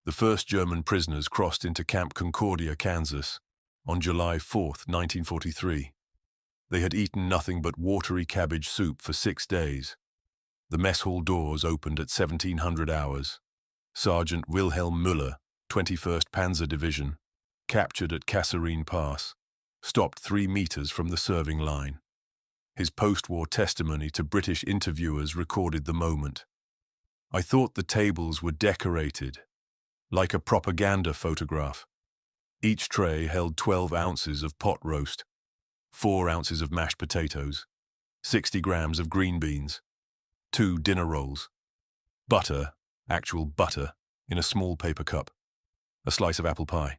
The first German prisoners crossed into Camp Concordia, Kansas, on July 4, 1943. They had eaten nothing but watery cabbage soup for 6 days. The mess hall doors opened at 1700 hours. Sergeant Wilhelm Müller, 21st Panzer Division, captured at Kasserine Pass, stopped 3 meters from the serving line. His post-war testimony to British interviewers recorded the moment. "I thought the tables were decorated, like a propaganda photograph. Each tray held 12 ounces of pot roast, 4 ounces of mashed potatoes, 60 grams of green beans, 2 dinner rolls, butter, actual butter, in a small paper cup, a slice of apple pie.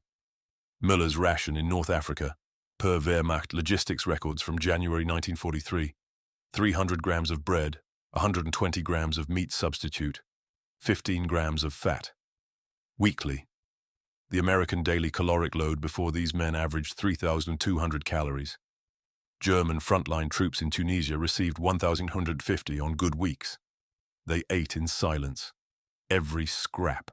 Müller's ration in North Africa, per Wehrmacht logistics records from January 1943, 300 grams of bread, 120 grams of meat substitute, 15 grams of fat. Weekly. The American daily caloric load before these men averaged 3,200 calories. German frontline troops in Tunisia received 1,150 on good weeks. They ate in silence. Every scrap.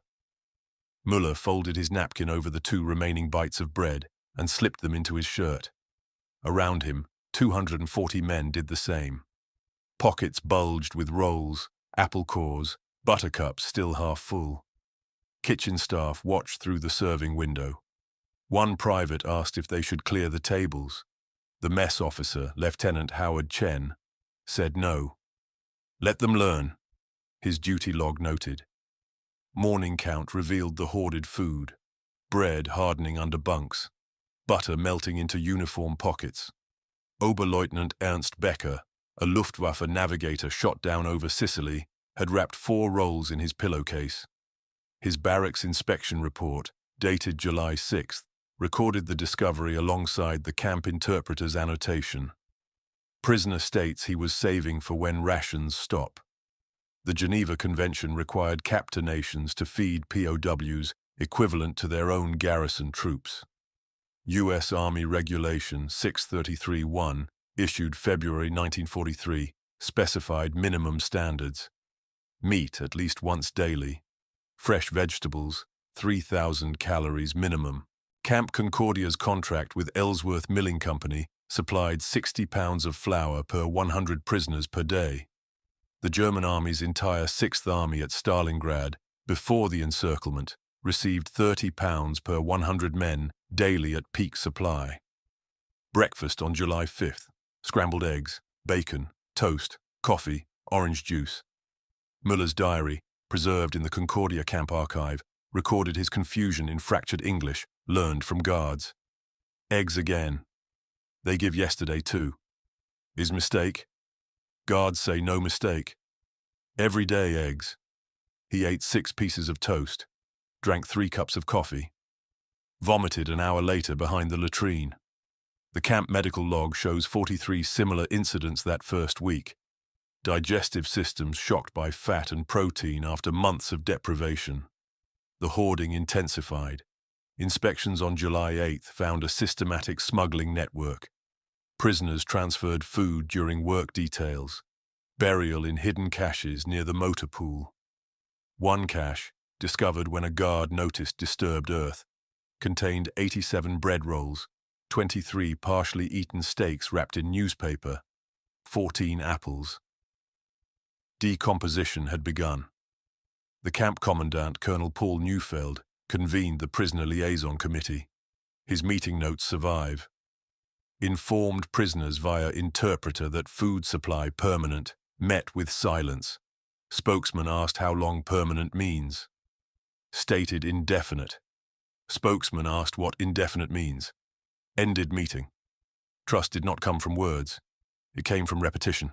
Müller folded his napkin over the 2 remaining bites of bread and slipped them into his shirt. Around him, 240 men did the same. Pockets bulged with rolls, apple cores, buttercups still half full. Kitchen staff watched through the serving window. One private asked if they should clear the tables. The mess officer, Lieutenant Howard Chen, said no. "Let them learn," his duty log noted. Morning count revealed the hoarded food, bread hardening under bunks, butter melting into uniform pockets. Oberleutnant Ernst Becker, a Luftwaffe navigator shot down over Sicily, had wrapped 4 rolls in his pillowcase. His barracks inspection report, dated July 6, recorded the discovery alongside the camp interpreter's annotation. Prisoner states he was saving for when rations stop. The Geneva Convention required captor nations to feed POWs equivalent to their own garrison troops. U.S. Army Regulation 633-1, issued February 1943, specified minimum standards. Meat at least once daily. Fresh vegetables, 3,000 calories minimum. Camp Concordia's contract with Ellsworth Milling Company supplied 60 pounds of flour per 100 prisoners per day. The German Army's entire 6th Army at Stalingrad, before the encirclement, received 30 pounds per 100 men daily at peak supply. Breakfast on July 5th, scrambled eggs, bacon, toast, coffee, orange juice. Müller's diary, preserved in the Concordia camp archive, recorded his confusion in fractured English, learned from guards. Eggs again. They give yesterday too. Is mistake? Guards say no mistake. Every day eggs. He ate 6 pieces of toast, drank 3 cups of coffee, vomited an hour later behind the latrine. The camp medical log shows 43 similar incidents that first week. Digestive systems shocked by fat and protein after months of deprivation. The hoarding intensified. Inspections on July 8 found a systematic smuggling network. Prisoners transferred food during work details. Burial in hidden caches near the motor pool. One cache, discovered when a guard noticed disturbed earth, contained 87 bread rolls, 23 partially eaten steaks wrapped in newspaper, 14 apples. Decomposition had begun. The camp commandant, Colonel Paul Neufeld, convened the prisoner liaison committee. His meeting notes survive. Informed prisoners via interpreter that food supply permanent, met with silence. Spokesman asked how long permanent means. Stated indefinite. Spokesman asked what indefinite means. Ended meeting. Trust did not come from words. It came from repetition.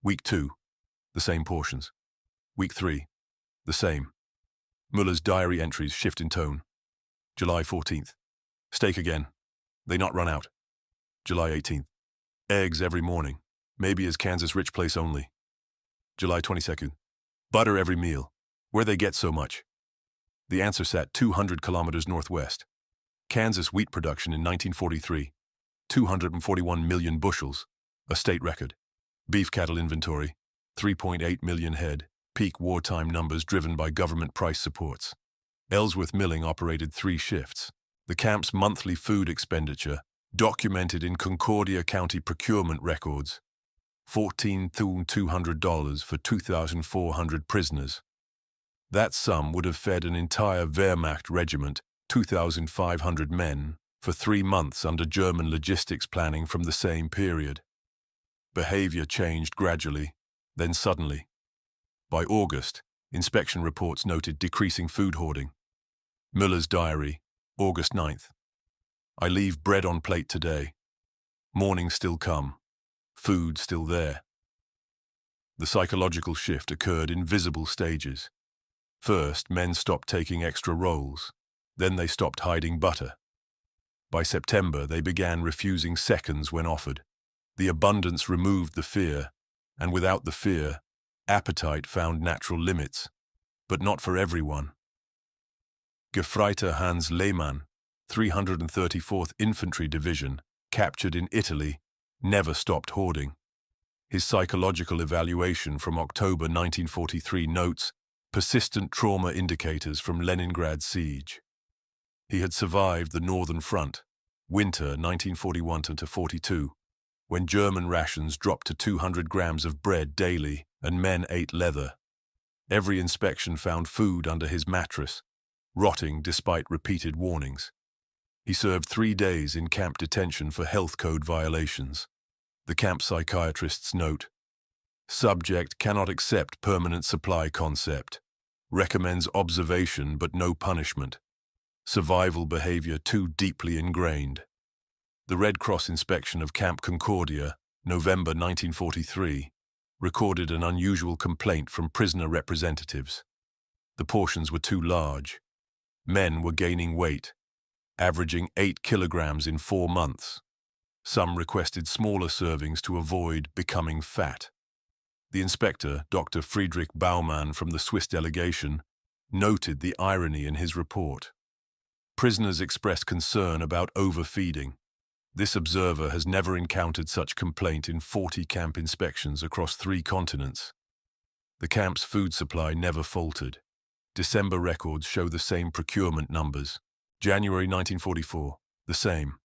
Week 2, the same portions. Week 3, the same. Müller's diary entries shift in tone. July 14th. Steak again. They not run out. July 18th. Eggs every morning. Maybe as Kansas rich place only. July 22nd. Butter every meal. Where they get so much? The answer sat 200 kilometers northwest. Kansas wheat production in 1943. 241 million bushels. A state record. Beef cattle inventory. 3.8 million head. Peak wartime numbers driven by government price supports. Ellsworth Milling operated 3 shifts. The camp's monthly food expenditure, documented in Concordia County procurement records, $14,200 for 2,400 prisoners. That sum would have fed an entire Wehrmacht regiment, 2,500 men, for 3 months under German logistics planning from the same period. Behavior changed gradually, then suddenly. By August, inspection reports noted decreasing food hoarding. Müller's diary, August 9th. I leave bread on plate today. Mornings still come. Food still there. The psychological shift occurred in visible stages. First, men stopped taking extra rolls. Then they stopped hiding butter. By September, they began refusing seconds when offered. The abundance removed the fear, and without the fear, appetite found natural limits, but not for everyone. Gefreiter Hans Lehmann, 334th Infantry Division, captured in Italy, never stopped hoarding. His psychological evaluation from October 1943 notes persistent trauma indicators from Leningrad siege. He had survived the Northern Front, winter 1941-42, when German rations dropped to 200 grams of bread daily and men ate leather. Every inspection found food under his mattress, rotting despite repeated warnings. He served 3 days in camp detention for health code violations. The camp psychiatrists note, subject cannot accept permanent supply concept, recommends observation but no punishment, survival behavior too deeply ingrained. The Red Cross inspection of Camp Concordia, November 1943, recorded an unusual complaint from prisoner representatives. The portions were too large. Men were gaining weight, averaging 8 kilograms in 4 months. Some requested smaller servings to avoid becoming fat. The inspector, Dr. Friedrich Baumann from the Swiss delegation, noted the irony in his report. Prisoners expressed concern about overfeeding. This observer has never encountered such complaint in 40 camp inspections across 3 continents. The camp's food supply never faltered. December records show the same procurement numbers. January 1944, the same.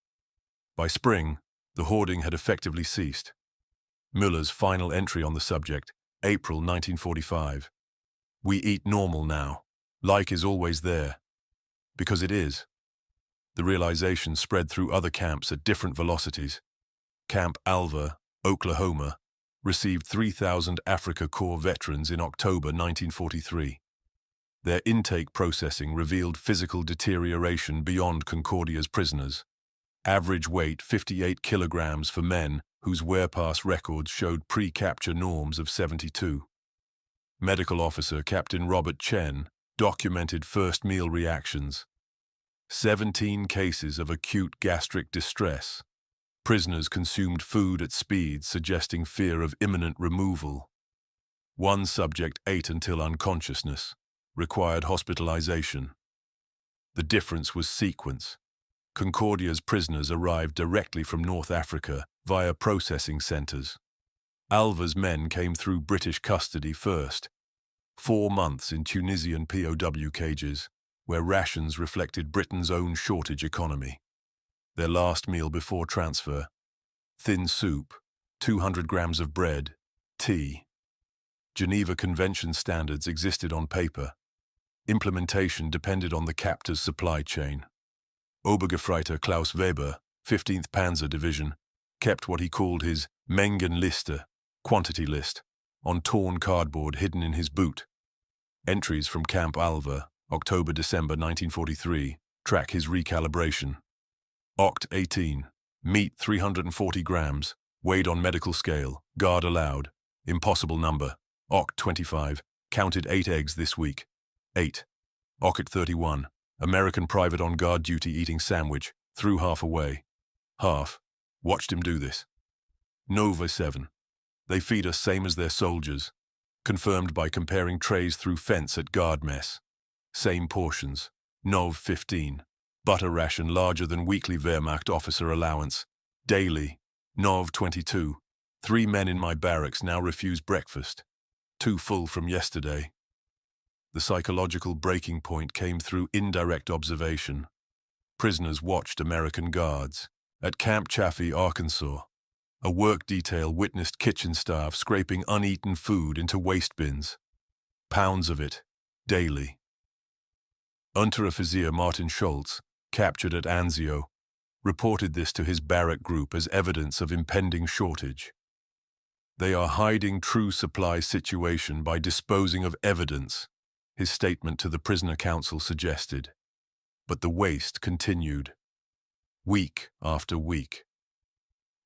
By spring, the hoarding had effectively ceased. Müller's final entry on the subject, April 1945. We eat normal now. Like is always there. Because it is. The realization spread through other camps at different velocities. Camp Alva, Oklahoma, received 3,000 Africa Corps veterans in October 1943. Their intake processing revealed physical deterioration beyond Concordia's prisoners. Average weight 58 kilograms for men whose wear-pass records showed pre-capture norms of 72. Medical officer Captain Robert Chen documented first meal reactions. 17 cases of acute gastric distress. Prisoners consumed food at speeds suggesting fear of imminent removal. One subject ate until unconsciousness, required hospitalization. The difference was sequence. Concordia's prisoners arrived directly from North Africa via processing centers. Alva's men came through British custody first. 4 months in Tunisian POW cages, where rations reflected Britain's own shortage economy. Their last meal before transfer: thin soup, 200 grams of bread, tea. Geneva Convention standards existed on paper. Implementation depended on the captor's supply chain. Obergefreiter Klaus Weber, 15th Panzer Division, kept what he called his Mengenliste, quantity list, on torn cardboard hidden in his boot. Entries from Camp Alva, October-December 1943, track his recalibration. Oct 18, meat 340 grams, weighed on medical scale, guard allowed, impossible number. Oct 25, counted 8 eggs this week. 8. Oct 31, American private on guard duty eating sandwich, threw half away. Half. Watched him do this. Nova 7. They feed us same as their soldiers. Confirmed by comparing trays through fence at guard mess. Same portions. Nov 15. Butter ration larger than weekly Wehrmacht officer allowance. Daily. Nov 22. 3 men in my barracks now refuse breakfast. Too full from yesterday. The psychological breaking point came through indirect observation. Prisoners watched American guards. At Camp Chaffee, Arkansas, a work detail witnessed kitchen staff scraping uneaten food into waste bins. Pounds of it, daily. Unteroffizier Martin Schultz, captured at Anzio, reported this to his barrack group as evidence of impending shortage. "They are hiding true supply situation by disposing of evidence," his statement to the prisoner council suggested. But the waste continued, week after week.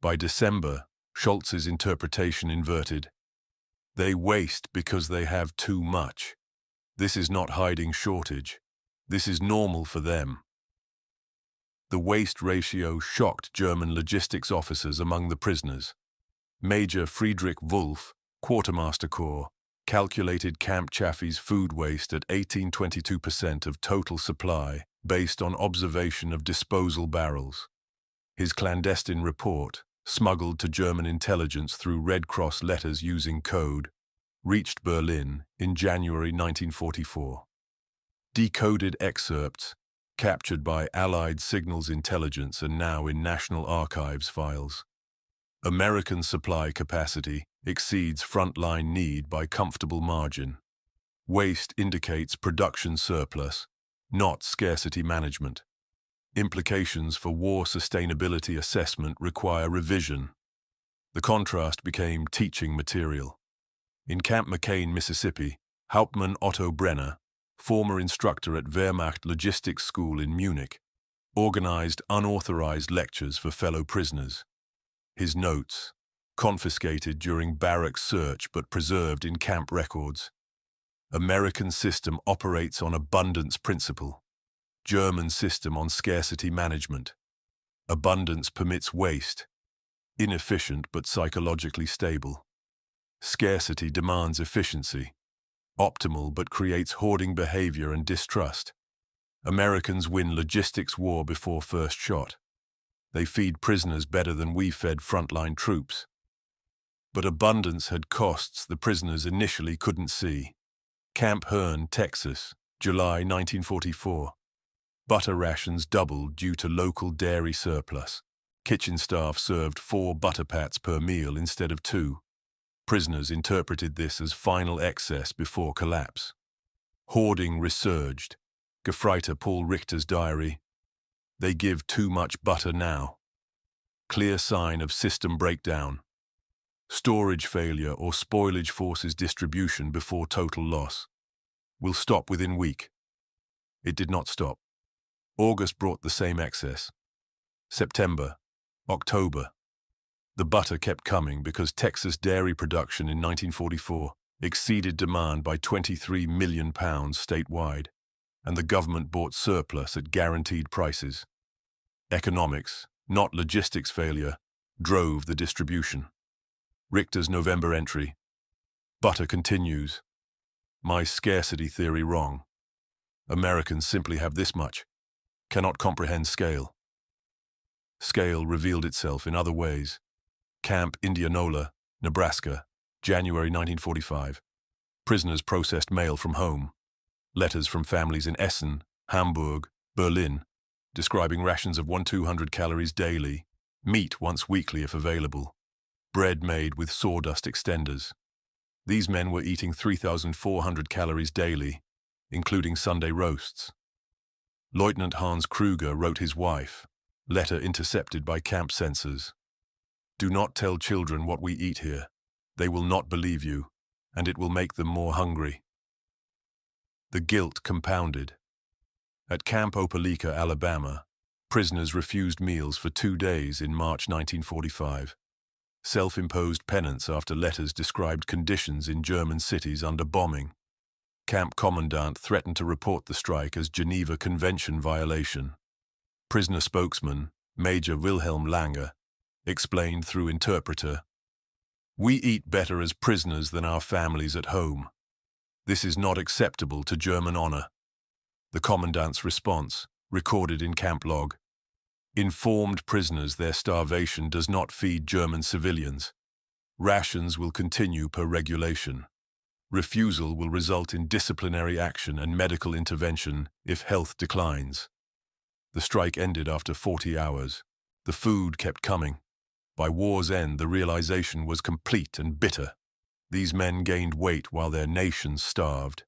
By December, Schultz's interpretation inverted. "They waste because they have too much. This is not hiding shortage. This is normal for them." The waste ratio shocked German logistics officers among the prisoners. Major Friedrich Wolf, Quartermaster Corps, calculated Camp Chaffee's food waste at 18–22% of total supply based on observation of disposal barrels. His clandestine report, smuggled to German intelligence through Red Cross letters using code, reached Berlin in January 1944. Decoded excerpts, captured by Allied signals intelligence and now in National Archives files. American supply capacity exceeds frontline need by comfortable margin. Waste indicates production surplus, not scarcity management. Implications for war sustainability assessment require revision. The contrast became teaching material. In Camp McCain, Mississippi, Hauptmann Otto Brenner, former instructor at Wehrmacht Logistics School in Munich, organized unauthorized lectures for fellow prisoners. His notes, confiscated during barrack search but preserved in camp records. American system operates on abundance principle. German system on scarcity management. Abundance permits waste. Inefficient but psychologically stable. Scarcity demands efficiency. Optimal but creates hoarding behavior and distrust. Americans win logistics war before first shot. They feed prisoners better than we fed frontline troops. But abundance had costs the prisoners initially couldn't see. Camp Hearn, Texas, July 1944. Butter rations doubled due to local dairy surplus. Kitchen staff served 4 butter pats per meal instead of 2. Prisoners interpreted this as final excess before collapse. Hoarding resurged. Gefreiter Paul Richter's diary. "They give too much butter now." Clear sign of system breakdown. Storage failure or spoilage forces distribution before total loss. "Will stop within week." It did not stop. August brought the same excess. September, October. The butter kept coming because Texas dairy production in 1944 exceeded demand by 23 million pounds statewide, and the government bought surplus at guaranteed prices. Economics, not logistics failure, drove the distribution. Richter's November entry. "Butter continues. My scarcity theory wrong. Americans simply have this much. Cannot comprehend scale." Scale revealed itself in other ways. Camp Indianola, Nebraska, January 1945. Prisoners processed mail from home. Letters from families in Essen, Hamburg, Berlin, describing rations of 1–200 calories daily, meat once weekly if available, bread made with sawdust extenders. These men were eating 3,400 calories daily, including Sunday roasts. Lieutenant Hans Kruger wrote his wife, letter intercepted by camp censors. "Do not tell children what we eat here. They will not believe you, and it will make them more hungry." The guilt compounded. At Camp Opelika, Alabama, prisoners refused meals for 2 days in March 1945. Self-imposed penance after letters described conditions in German cities under bombing. Camp commandant threatened to report the strike as Geneva Convention violation. Prisoner spokesman, Major Wilhelm Lange, explained through interpreter, "We eat better as prisoners than our families at home. This is not acceptable to German honor." The commandant's response, recorded in camp log. "Informed prisoners their starvation does not feed German civilians. Rations will continue per regulation." Refusal will result in disciplinary action and medical intervention if health declines. The strike ended after 40 hours. The food kept coming. By war's end, the realization was complete and bitter. These men gained weight while their nations starved.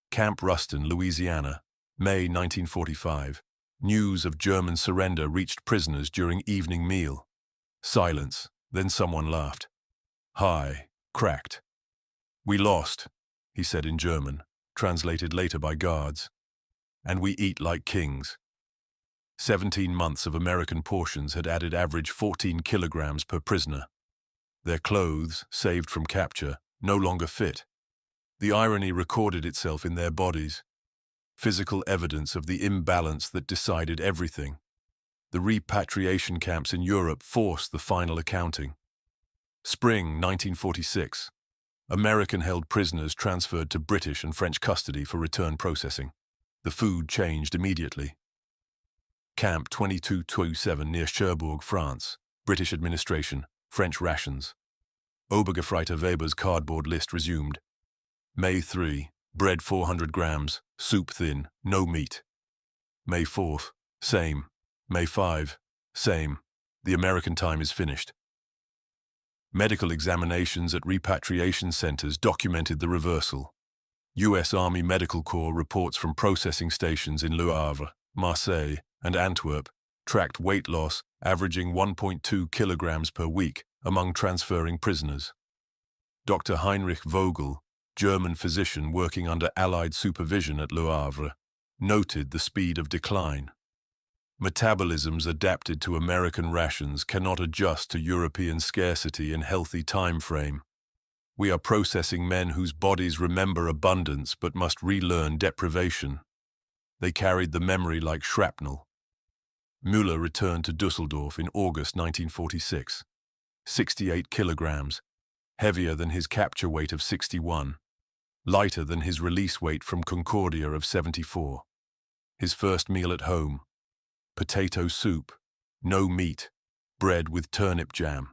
Camp Ruston, Louisiana, May 1945. News of German surrender reached prisoners during evening meal. Silence, then someone laughed. Hi, cracked. "We lost," he said in German, translated later by guards. "And we eat like kings." 17 months of American portions had added average 14 kilograms per prisoner. Their clothes, saved from capture, no longer fit. The irony recorded itself in their bodies. Physical evidence of the imbalance that decided everything. The repatriation camps in Europe forced the final accounting. Spring 1946. American-held prisoners transferred to British and French custody for return processing. The food changed immediately. Camp 2227 near Cherbourg, France. British administration, French rations. Obergefreiter Weber's cardboard list resumed. May 3. Bread 400 grams, soup thin, no meat. May 4th. Same. May 5. Same. The American time is finished. Medical examinations at repatriation centers documented the reversal. U.S. Army Medical Corps reports from processing stations in Le Havre, Marseille, and Antwerp tracked weight loss averaging 1.2 kilograms per week among transferring prisoners. Dr. Heinrich Vogel, German physician working under Allied supervision at Le Havre, noted the speed of decline. Metabolisms adapted to American rations cannot adjust to European scarcity in healthy time frame. We are processing men whose bodies remember abundance but must relearn deprivation. They carried the memory like shrapnel. Müller returned to Düsseldorf in August 1946. 68 kilograms, heavier than his capture weight of 61, lighter than his release weight from Concordia of 74. His first meal at home: potato soup, no meat, bread with turnip jam.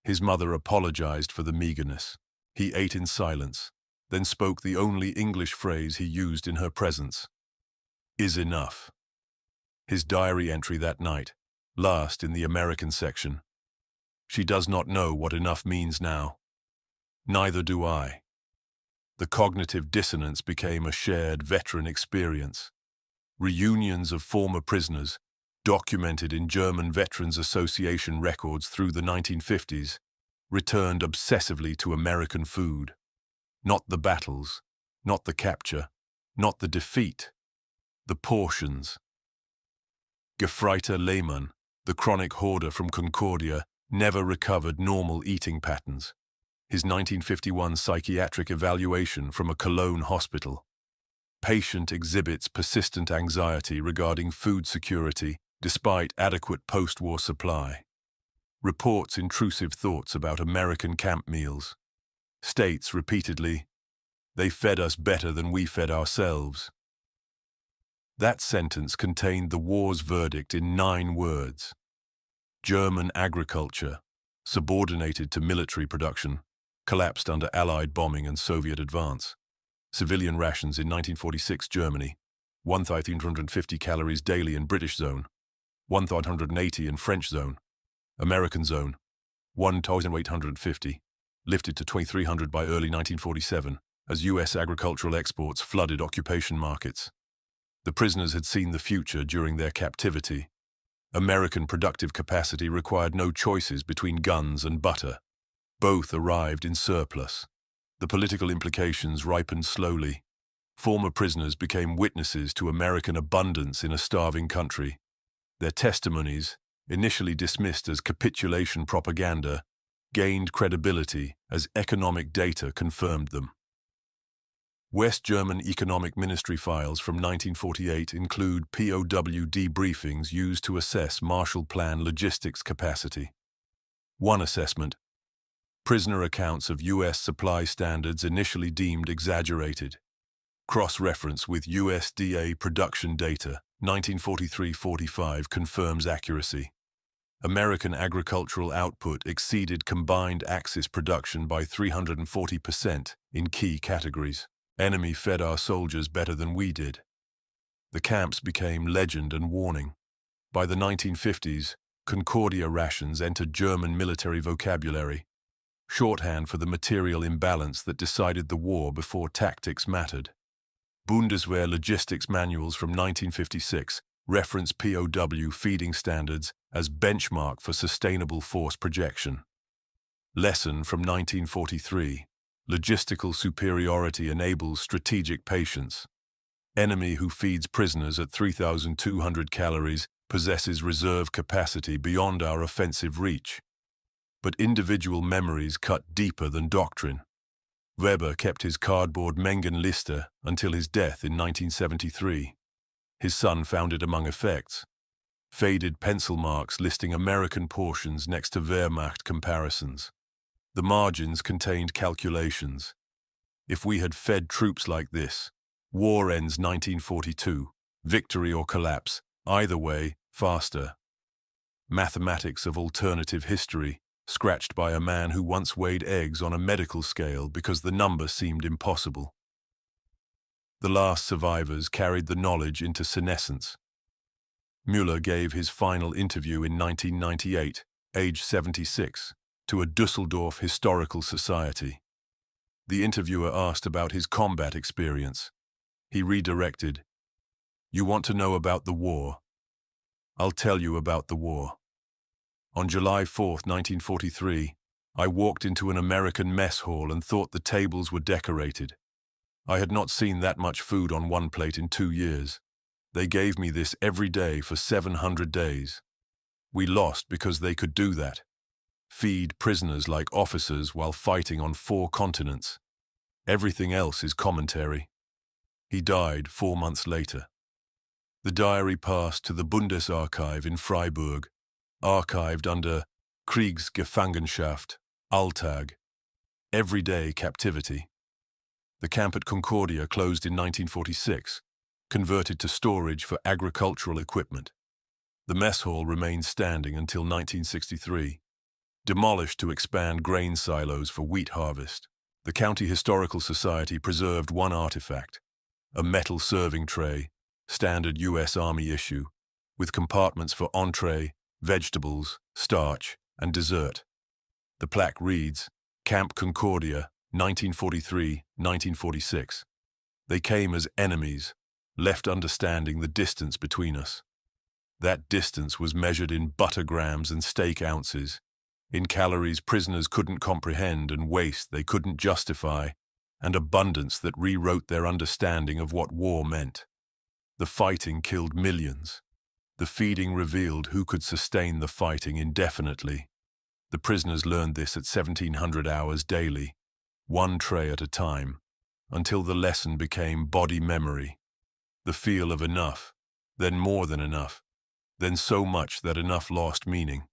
His mother apologized for the meagerness. He ate in silence, then spoke the only English phrase he used in her presence: "Is enough." His diary entry that night, last in the American section: "She does not know what enough means now. Neither do I." The cognitive dissonance became a shared veteran experience. Reunions of former prisoners, documented in German Veterans Association records through the 1950s, returned obsessively to American food. Not the battles, not the capture, not the defeat, the portions. Gefreiter Lehmann, the chronic hoarder from Concordia, never recovered normal eating patterns. His 1951 psychiatric evaluation from a Cologne hospital. Patient exhibits persistent anxiety regarding food security despite adequate post-war supply. Reports intrusive thoughts about American camp meals. States repeatedly, "They fed us better than we fed ourselves." That sentence contained the war's verdict in 9 words. German agriculture, subordinated to military production, collapsed under Allied bombing and Soviet advance. Civilian rations in 1946 Germany: 1,350 calories daily in British zone, 1,180 in French zone. American zone: 1,850, lifted to 2,300 by early 1947 as U.S. agricultural exports flooded occupation markets. The prisoners had seen the future during their captivity. American productive capacity required no choices between guns and butter. Both arrived in surplus. The political implications ripened slowly. Former prisoners became witnesses to American abundance in a starving country. Their testimonies, initially dismissed as capitulation propaganda, gained credibility as economic data confirmed them. West German Economic Ministry files from 1948 include POW debriefings used to assess Marshall Plan logistics capacity. One assessment: prisoner accounts of U.S. supply standards initially deemed exaggerated. Cross-reference with USDA production data, 1943-45, confirms accuracy. American agricultural output exceeded combined Axis production by 340% in key categories. Enemy fed our soldiers better than we did. The camps became legend and warning. By the 1950s, Concordia rations entered German military vocabulary, shorthand for the material imbalance that decided the war before tactics mattered. Bundeswehr logistics manuals from 1956 reference POW feeding standards as benchmark for sustainable force projection. Lesson from 1943: logistical superiority enables strategic patience. Enemy who feeds prisoners at 3,200 calories possesses reserve capacity beyond our offensive reach. But individual memories cut deeper than doctrine. Weber kept his cardboard Mengenliste until his death in 1973. His son found it among effects. Faded pencil marks listing American portions next to Wehrmacht comparisons. The margins contained calculations. If we had fed troops like this, war ends 1942, victory or collapse, either way, faster. Mathematics of alternative history, scratched by a man who once weighed eggs on a medical scale because the number seemed impossible. The last survivors carried the knowledge into senescence. Müller gave his final interview in 1998, age 76, to a Düsseldorf historical society. The interviewer asked about his combat experience. He redirected, "You want to know about the war? I'll tell you about the war. On July 4, 1943, I walked into an American mess hall and thought the tables were decorated. I had not seen that much food on one plate in 2 years. They gave me this every day for 700 days. We lost because they could do that. Feed prisoners like officers while fighting on 4 continents. Everything else is commentary." He died 4 months later. The diary passed to the Bundesarchiv in Freiburg, archived under Kriegsgefangenschaft, Alltag, everyday captivity. The camp at Concordia closed in 1946, converted to storage for agricultural equipment. The mess hall remained standing until 1963, demolished to expand grain silos for wheat harvest. The County Historical Society preserved one artifact, a metal serving tray, standard U.S. Army issue, with compartments for entree, vegetables, starch, and dessert. The plaque reads, Camp Concordia, 1943-1946. They came as enemies, left understanding the distance between us. That distance was measured in butter grams and steak ounces, in calories prisoners couldn't comprehend and waste they couldn't justify, and abundance that rewrote their understanding of what war meant. The fighting killed millions. The feeding revealed who could sustain the fighting indefinitely. The prisoners learned this at 1,700 hours daily, one tray at a time, until the lesson became body memory. The feel of enough, then more than enough, then so much that enough lost meaning.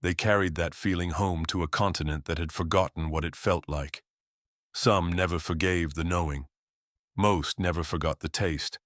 They carried that feeling home to a continent that had forgotten what it felt like. Some never forgave the knowing. Most never forgot the taste.